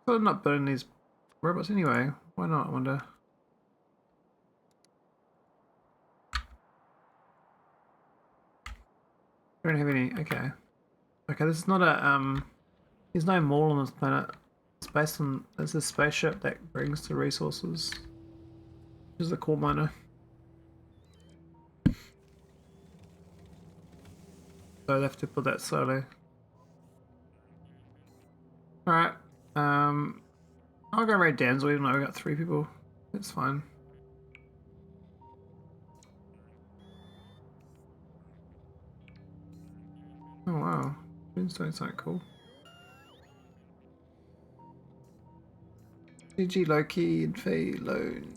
So I'm not building these robots anyway. Why not, I wonder? I don't have any. Okay. Okay, this is not a there's no mall on this planet. It's based on it's a spaceship that brings the resources. This is the coal miner. So I'd have to put that slowly. Alright. I'll go raid Danzel even though we got 3 people. It's fine. Oh wow. Ben's doing something cool. GG Loki and Faye Lone.